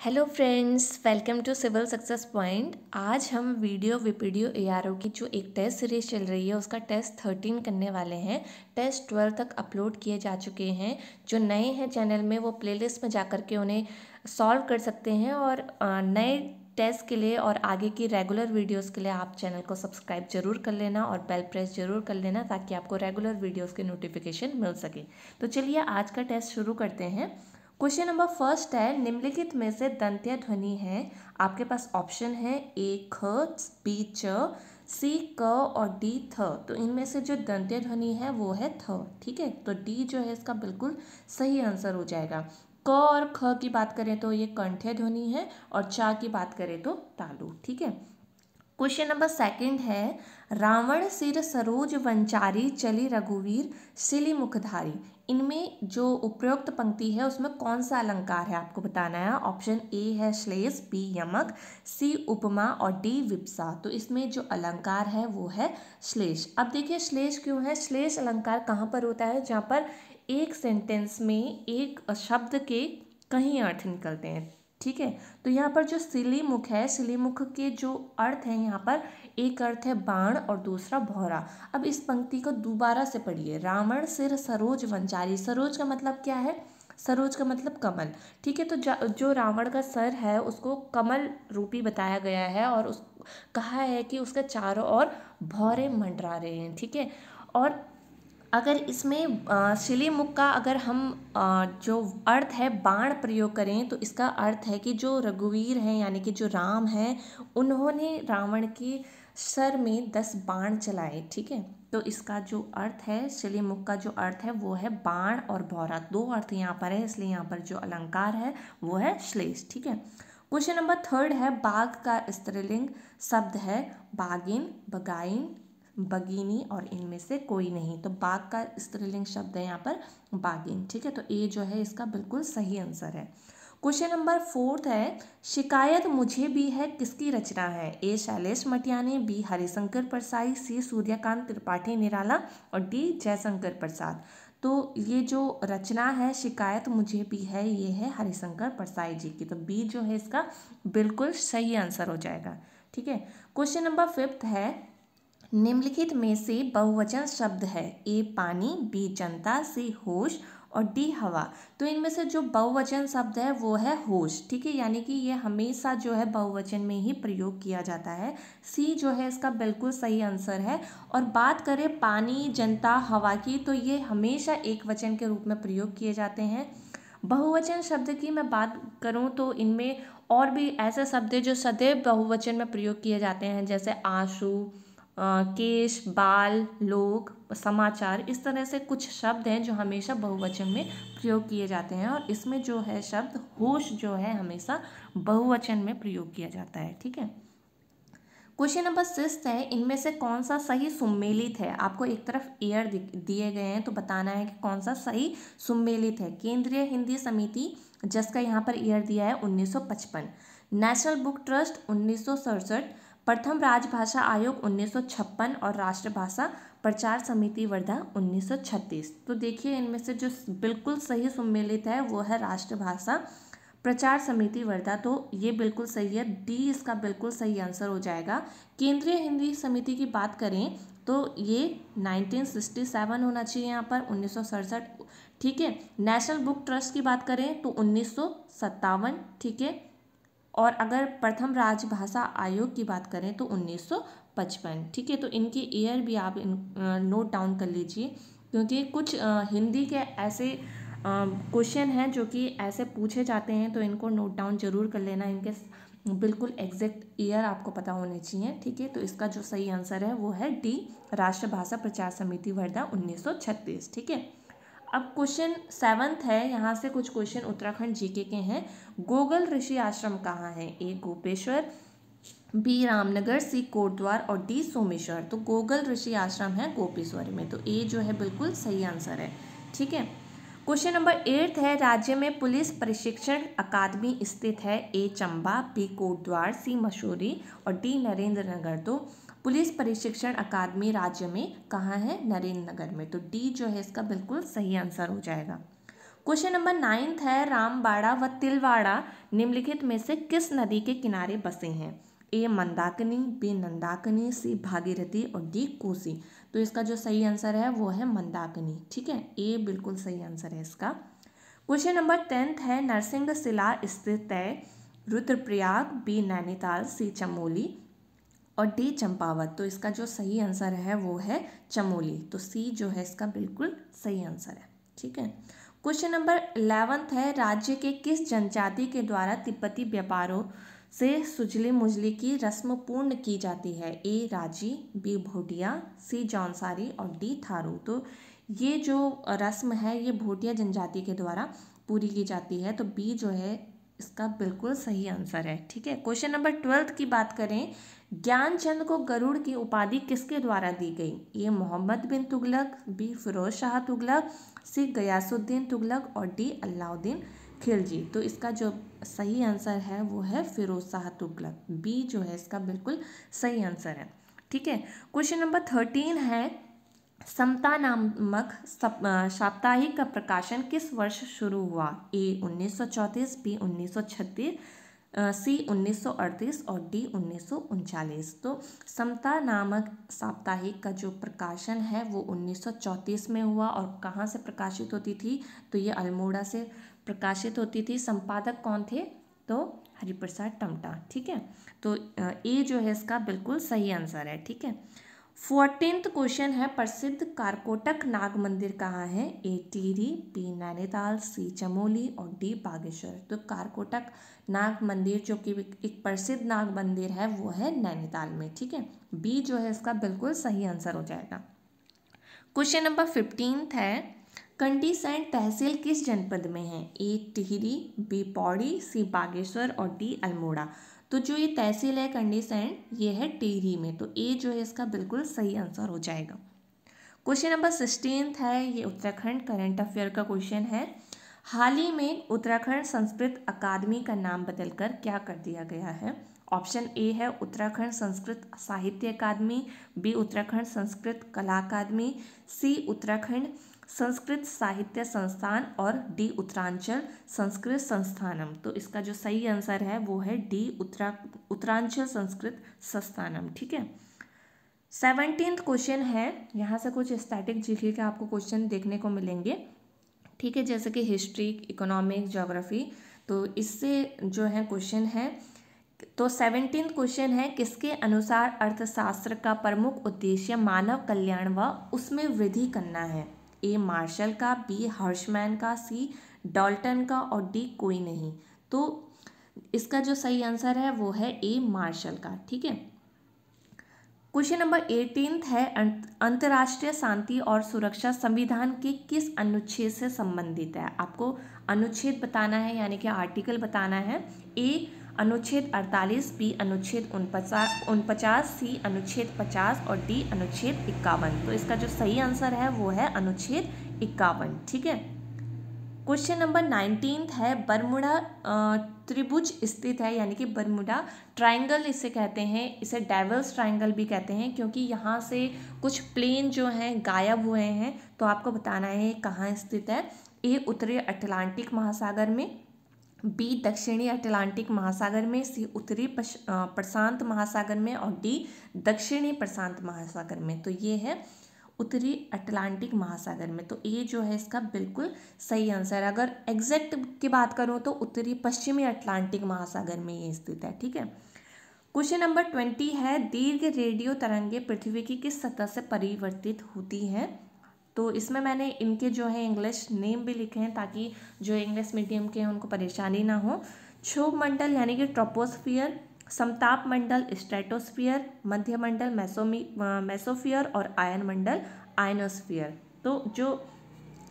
Hello friends, welcome to civil success point. आज हम video वीपीडियो ARO की जो एक टेस्ट सीरीज चल रही है उसका टेस्ट 13 करने वाले हैं। टेस्ट 12 तक अपलोड किए जा चुके हैं। जो नए हैं चैनल में वो प्लेलिस्ट में जा कर के उन्हें सॉल्व कर सकते हैं और नए टेस्ट के लिए और आगे की रेगुलर वीडियोस के लिए आप चैनल को सब्सक्राइब जरूर कर लेना और बेल प्रेस जरूर कर लेना ताकि आपको रेगुलर वीडियोस के नोटिफिकेशन मिल सके। तो चलिए आज का टेस्ट शुरू करते हैं। क्वेश्चन नंबर फर्स्ट है, निम्नलिखित में से दंत्य ध्वनि है। आपके पास ऑप्शन है ए ख, बी च, सी क और डी थ। तो इनमें से जो दंत्य ध्वनि है वो है थ। ठीक है, तो डी जो है इसका बिल्कुल सही आंसर हो जाएगा। क और ख की बात करें तो ये कंठ्य ध्वनि है और चा की बात करें तो तालु। ठीक है। क्वेश्चन नंबर सेकंड है, रावण सिर सरोज वंचारी चली रघुवीर शिली मुखधारी। इनमें जो उपरोक्त पंक्ति है उसमें कौन सा अलंकार है आपको बताना है। ऑप्शन ए है श्लेष, बी यमक, सी उपमा और डी विप्सा। तो इसमें जो अलंकार है वो है श्लेष। अब देखिए श्लेष क्यों है। श्लेष अलंकार कहाँ पर होता है, जहाँ पर एक सेंटेंस में एक शब्द के कई अर्थ निकलते हैं। ठीक है, तो यहाँ पर जो शिलीमुख है, शिलीमुख के जो अर्थ है यहाँ पर एक अर्थ है बाण और दूसरा भौरा। अब इस पंक्ति को दोबारा से पढ़िए। रावण सिर सरोज वंचारी। सरोज का मतलब क्या है, सरोज का मतलब कमल। ठीक है, तो जो रावण का सर है उसको कमल रूपी बताया गया है और उस कहा है कि उसके चारों ओर भौरे मंडरा रहे हैं। ठीक है, और अगर इसमें शिलीमुख का अगर हम जो अर्थ है बाण प्रयोग करें तो इसका अर्थ है कि जो रघुवीर हैं यानी कि जो राम हैं उन्होंने रावण के सर में 10 बाण चलाए। ठीक है, तो इसका जो अर्थ है शिलीमुख का जो अर्थ है वो है बाण और भौरा। दो अर्थ यहाँ पर है, इसलिए यहाँ पर जो अलंकार है वो है श्लेष। ठीक है। क्वेश्चन नंबर थर्ड है, बाघ का स्त्रीलिंग शब्द है बागिन, बगाइन, बगीनी और इनमें से कोई नहीं। तो बाघ का स्त्रीलिंग शब्द है यहाँ पर बागिन। ठीक है, तो ए जो है इसका बिल्कुल सही आंसर है। क्वेश्चन नंबर फोर्थ है, शिकायत मुझे भी है किसकी रचना है। ए शैलेश मटियानी, बी हरिशंकर परसाई, सी सूर्यकांत त्रिपाठी निराला और डी जयशंकर प्रसाद। तो ये जो रचना है शिकायत मुझे भी है ये है हरिशंकर परसाई जी की। तो बी जो है इसका बिल्कुल सही आंसर हो जाएगा। ठीक है। क्वेश्चन नंबर फिफ्थ है, निम्नलिखित में से बहुवचन शब्द है। ए पानी, बी जनता, सी होश और डी हवा। तो इनमें से जो बहुवचन शब्द है वो है होश। ठीक है, यानी कि ये हमेशा जो है बहुवचन में ही प्रयोग किया जाता है। सी जो है इसका बिल्कुल सही आंसर है। और बात करें पानी, जनता, हवा की तो ये हमेशा एक वचन के रूप में प्रयोग किए जाते हैं। बहुवचन शब्द की मैं बात करूं तो इनमें और भी ऐसे शब्द हैं जो सदैव बहुवचन में प्रयोग किए जाते हैं, जैसे आंसू, केश, बाल, लोग, समाचार। इस तरह से कुछ शब्द हैं जो हमेशा बहुवचन में प्रयोग किए जाते हैं और इसमें जो है शब्द होश जो है हमेशा बहुवचन में प्रयोग किया जाता है। ठीक है। क्वेश्चन नंबर 6 है, इनमें से कौन सा सही सुमेलित है। आपको एक तरफ ईयर दिए गए हैं तो बताना है कि कौन सा सही सुमेलित है। केंद्रीय हिंदी समिति जिसका यहाँ पर ईयर दिया है 1955, नेशनल बुक ट्रस्ट 1967, प्रथम राजभाषा आयोग 1956 और राष्ट्रभाषा प्रचार समिति वर्धा 1936। तो देखिए इनमें से जो बिल्कुल सही सुमेलित है वो है राष्ट्रभाषा प्रचार समिति वर्धा। तो ये बिल्कुल सही है, डी इसका बिल्कुल सही आंसर हो जाएगा। केंद्रीय हिंदी समिति की बात करें तो ये 1967 होना चाहिए यहाँ पर, 1967। ठीक है। नेशनल बुक ट्रस्ट की बात करें तो 1957। ठीक है, और अगर प्रथम राजभाषा आयोग की बात करें तो 1955। ठीक है, तो इनकी ईयर भी आप नोट डाउन कर लीजिए क्योंकि कुछ हिंदी के ऐसे क्वेश्चन हैं जो कि ऐसे पूछे जाते हैं, तो इनको नोट डाउन जरूर कर लेना। इनके बिल्कुल एग्जैक्ट ईयर आपको पता होने चाहिए। ठीक है, तो इसका जो सही आंसर है वो है डी, राष्ट्रभाषा प्रचार समिति वर्धा 1936। ठीक है। अब क्वेश्चन 7 है, यहाँ से कुछ क्वेश्चन उत्तराखंड जीके के हैं। गोगल ऋषि आश्रम कहाँ है। ए गोपेश्वर, बी रामनगर, सी कोटद्वार और डी सोमेश्वर। तो गोगल ऋषि आश्रम है गोपेश्वर में। तो ए जो है बिल्कुल सही आंसर है। ठीक है। क्वेश्चन नंबर 8 है, राज्य में पुलिस प्रशिक्षण अकादमी स्थित है। ए चंबा, बी कोटद्वार, सी मसूरी और डी नरेंद्र नगर। तो पुलिस प्रशिक्षण अकादमी राज्य में कहाँ है, नरेंद्र नगर में। तो डी जो है इसका बिल्कुल सही आंसर हो जाएगा। क्वेश्चन नंबर 9 है, रामबाड़ा व तिलवाड़ा निम्नलिखित में से किस नदी के किनारे बसे हैं? ए मंदाकिनी, बी नंदाकिनी, सी भागीरथी और डी कोसी। तो इसका जो सही आंसर है वो है मंदाकिनी। ठीक है, ए बिल्कुल सही आंसर है इसका। क्वेश्चन नंबर 10 है, नरसिंह शिला स्थित है? रुद्रप्रयाग, बी नैनीताल, सी चमोली और डी चंपावत। तो इसका जो सही आंसर है वो है चमोली। तो सी जो है इसका बिल्कुल सही आंसर है। ठीक है, क्वेश्चन नंबर 11 है, राज्य के किस जनजाति के द्वारा तिब्बती व्यापारों से सुजली मुजली की रस्म पूर्ण की जाती है? ए राजी, बी भोटिया, सी जौनसारी और डी थारू। तो ये जो रस्म है ये भोटिया जनजाति के द्वारा पूरी की जाती है। तो बी जो है इसका बिल्कुल सही आंसर है। ठीक है, क्वेश्चन नंबर 12 की बात करें, ज्ञानचंद को गरुड़ की उपाधि किसके द्वारा दी गई? ए मोहम्मद बिन तुगलक, बी फिरोज शाह तुगलक, सी गयासुद्दीन तुगलक और डी अलाउद्दीन खिलजी। तो इसका जो सही आंसर है वो है फिरोज शाह तुगलक। बी जो है इसका बिल्कुल सही आंसर है। ठीक है, क्वेश्चन नंबर 13 है, समता नामक साप्ताहिक का प्रकाशन किस वर्ष शुरू हुआ? ए 1934, बी 1936, सी 1938 और डी 1939। तो समता नामक साप्ताहिक का जो प्रकाशन है वो 1934 में हुआ। और कहाँ से प्रकाशित होती थी? तो ये अल्मोड़ा से प्रकाशित होती थी। संपादक कौन थे? तो हरिप्रसाद टमटा। ठीक है, तो ए जो है इसका बिल्कुल सही आंसर है। ठीक है, 14th क्वेश्चन है, प्रसिद्ध कारकोटक नाग मंदिर कहाँ है? ए टिहरी, बी नैनीताल, सी चमोली और डी बागेश्वर। तो कारकोटक नाग मंदिर जो कि एक प्रसिद्ध नाग मंदिर है वो है नैनीताल में। ठीक है, बी जो है इसका बिल्कुल सही आंसर हो जाएगा। क्वेश्चन नंबर 15 है, कंडीसैंड तहसील किस जनपद में है? ए टिहरी, बी पौड़ी, सी बागेश्वर और डी अल्मोड़ा। तो जो ये तहसील है कंडीसैंड ये है टिहरी में। तो ए जो है इसका बिल्कुल सही आंसर हो जाएगा। क्वेश्चन नंबर 16 है, ये उत्तराखंड करंट अफेयर का क्वेश्चन है। हाल ही में उत्तराखंड संस्कृत अकादमी का नाम बदलकर क्या कर दिया गया है? ऑप्शन ए है उत्तराखंड संस्कृत साहित्य अकादमी, बी उत्तराखंड संस्कृत कला अकादमी, सी उत्तराखंड संस्कृत साहित्य संस्थान और डी उत्तरांचल संस्कृत संस्थानम। तो इसका जो सही आंसर है वो है डी उत्तरांचल संस्कृत संस्थानम। ठीक है, 17th क्वेश्चन है, यहाँ से कुछ स्टैटिक जीके के आपको क्वेश्चन देखने को मिलेंगे। ठीक है, जैसे कि हिस्ट्री, इकोनॉमिक्स, ज्योग्राफी। तो इससे जो है क्वेश्चन है, तो 17th क्वेश्चन है, किसके अनुसार अर्थशास्त्र का प्रमुख उद्देश्य मानव कल्याण व उसमें वृद्धि करना है? ए मार्शल का, बी हर्शमैन का, सी डाल्टन का और डी कोई नहीं। तो इसका जो सही आंसर है वो है ए मार्शल का। ठीक है, क्वेश्चन नंबर 18 है, अंतर्राष्ट्रीय शांति और सुरक्षा संविधान के किस अनुच्छेद से संबंधित है? आपको अनुच्छेद बताना है यानी कि आर्टिकल बताना है। ए अनुच्छेद 48, बी अनुच्छेद 49, सी अनुच्छेद 50 और डी अनुच्छेद 51। तो इसका जो सही आंसर है वो है अनुच्छेद 51। ठीक है, क्वेश्चन नंबर 19 है, बरमुडा त्रिभुज स्थित है यानी कि बरमुडा ट्रायंगल इसे कहते हैं। इसे डेविल्स ट्रायंगल भी कहते हैं क्योंकि यहाँ से कुछ प्लेन जो हैं गायब हुए हैं। तो आपको बताना है कहाँ स्थित है। ए उत्तरी अटलांटिक महासागर में, बी दक्षिणी अटलांटिक महासागर में, सी उत्तरी प्रशांत महासागर में और डी दक्षिणी प्रशांत महासागर में। तो ये है उत्तरी अटलांटिक महासागर में। तो ए जो है इसका बिल्कुल सही आंसर है। अगर एग्जैक्ट की बात करूँ तो उत्तरी पश्चिमी अटलांटिक महासागर में ये स्थित है। ठीक है, क्वेश्चन नंबर 20 है, दीर्घ रेडियो तरंगे पृथ्वी की किस सतह से परिवर्तित होती हैं? तो इसमें मैंने इनके जो है इंग्लिश नेम भी लिखे हैं ताकि जो इंग्लिश मीडियम के हैं उनको परेशानी ना हो। क्षोभ मंडल यानी कि ट्रोपोस्फियर, समताप मंडल स्ट्रेटोस्फियर, मध्य मंडल मेसोफियर और आयन मंडल आयनोस्फियर। तो जो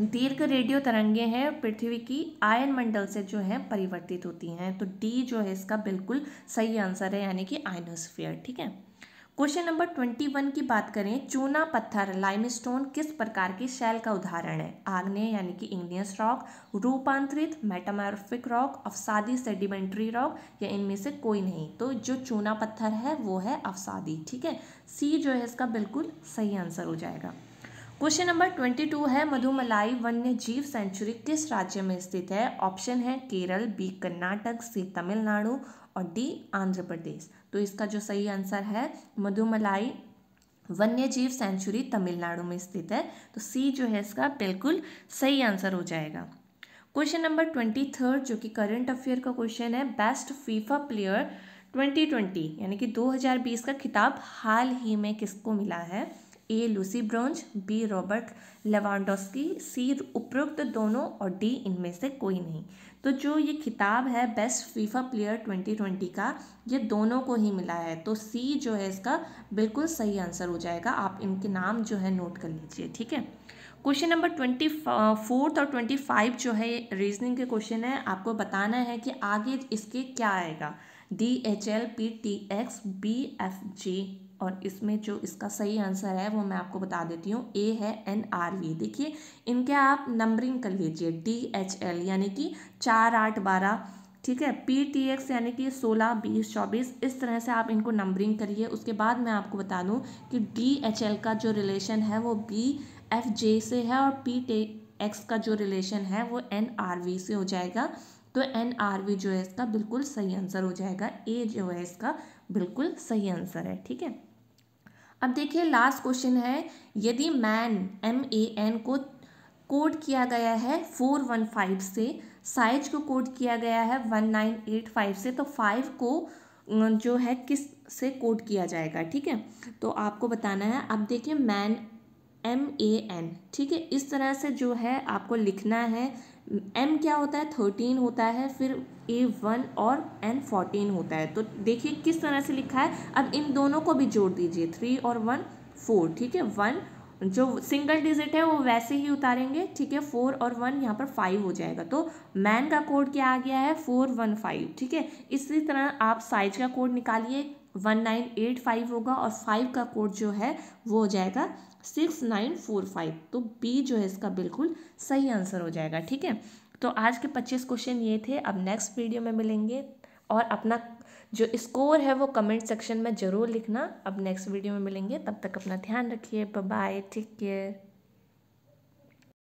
दीर्घ रेडियो तरंगे हैं पृथ्वी की आयन मंडल से जो है परिवर्तित होती हैं। तो डी जो है इसका बिल्कुल सही आंसर है यानी कि आयनोस्फियर। ठीक है, क्वेश्चन नंबर 21 की बात करें, चूना पत्थर लाइमस्टोन किस प्रकार की शैल का उदाहरण है? आग्नेय यानी कि इग्नियस रॉक, रूपांतरित मेटामॉर्फिक रॉक, अवसादी सेडिमेंट्री रॉक या इनमें से कोई नहीं। तो जो चूना पत्थर है वो है अवसादी। ठीक है, सी जो है इसका बिल्कुल सही आंसर हो जाएगा। क्वेश्चन नंबर 22 है, मधुमलाई वन्य जीव सेंचुरी किस राज्य में स्थित है? ऑप्शन है केरल, बी कर्नाटक, सी तमिलनाडु और डी आंध्र प्रदेश। तो इसका जो सही आंसर है, मधुमलाई वन्य जीव सेंचुरी तमिलनाडु में स्थित है। तो सी जो है इसका बिल्कुल सही आंसर हो जाएगा। क्वेश्चन नंबर 23 जो कि करंट अफेयर का क्वेश्चन है, बेस्ट फीफा प्लेयर 2020 यानी कि 2020 का खिताब हाल ही में किसको मिला है? ए Lucy bronze, B Robert Lewandowski, सी उपरोक्त दोनों और डी इनमें से कोई नहीं। तो जो ये खिताब है बेस्ट फीफा प्लेयर 2020 का, ये दोनों को ही मिला है। तो सी जो है इसका बिल्कुल सही आंसर हो जाएगा। आप इनके नाम जो है नोट कर लीजिए, ठीक है। क्वेश्चन नंबर 24 और 25 जो है रीजनिंग के क्वेश्चन है। आपको बताना है कि आगे इसके क्या आएगा, DHL, PTX, BFG, और इसमें जो इसका सही आंसर है वो मैं आपको बता देती हूँ, ए है NRV। देखिए इनके आप नंबरिंग कर लीजिए, DHL यानी कि 4, 8, 12, ठीक है, PTX यानी कि 16, 20, 24, इस तरह से आप इनको नंबरिंग करिए। उसके बाद मैं आपको बता दूं कि DHL का जो रिलेशन है वो BFJ से है और PTX का जो रिलेशन है वो NRV से हो जाएगा। तो NRV जो है इसका बिल्कुल सही आंसर हो जाएगा। ए जो है इसका बिल्कुल सही आंसर है, ठीक है। अब देखिए लास्ट क्वेश्चन है, यदि MAN को कोड किया गया है 415 से, साइज को कोड किया गया है 1985 से, तो 5 को जो है किस से कोड किया जाएगा, ठीक है। तो आपको बताना है। अब देखिए MAN, ठीक है, इस तरह से जो है आपको लिखना है। M क्या होता है, 13 होता है, फिर A1 और N 14 होता है। तो देखिए किस तरह से लिखा है। अब इन दोनों को भी जोड़ दीजिए, 3 और 1 4, ठीक है। 1 जो सिंगल डिजिट है वो वैसे ही उतारेंगे, ठीक है। 4 और 1 यहाँ पर 5 हो जाएगा। तो मैन का कोड क्या आ गया है, 415, ठीक है। इसी तरह आप साइज का कोड निकालिए, 1985 होगा और 5 का कोड जो है वो हो जाएगा 6945। तो बी जो है इसका बिल्कुल सही आंसर हो जाएगा, ठीक है। तो आज के 25 क्वेश्चन ये थे। अब नेक्स्ट वीडियो में मिलेंगे और अपना जो स्कोर है वो कमेंट सेक्शन में ज़रूर लिखना। अब नेक्स्ट वीडियो में मिलेंगे, तब तक अपना ध्यान रखिए। Bye bye, take care.